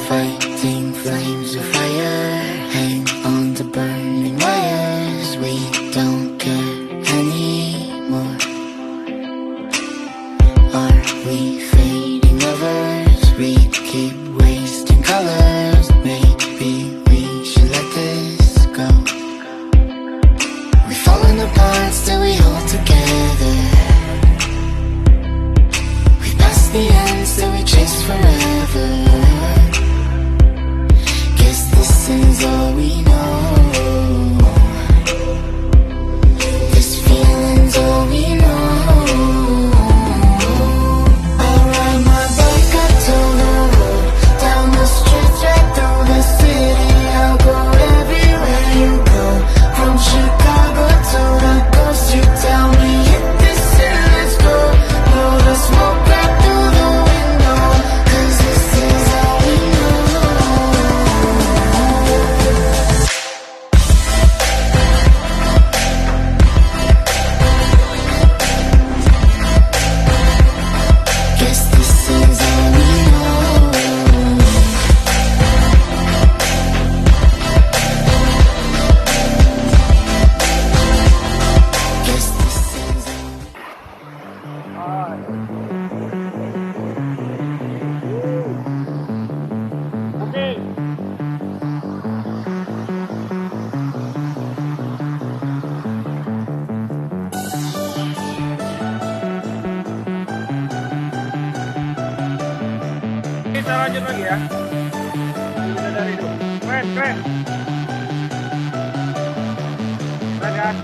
Fighting flames of fire, hang on to burning wires. We don't care anymore. Are we fading lovers? We keep wasting colors. Maybe we should let this go. We've fallen apart, still we hold together. We've passed the end, still we chase forever. This is all we know. This feeling's all we know. I'll ride my bike up to the road, down the streets, right through the city. I'll go everywhere you go, from Chicago to the coast. You tell me hit this and let's go. Blow the smoke right through the window, 'cause this is all we know. Kita lanjut lagi ya. Udah dari itu. Keren, keren. Keren kan?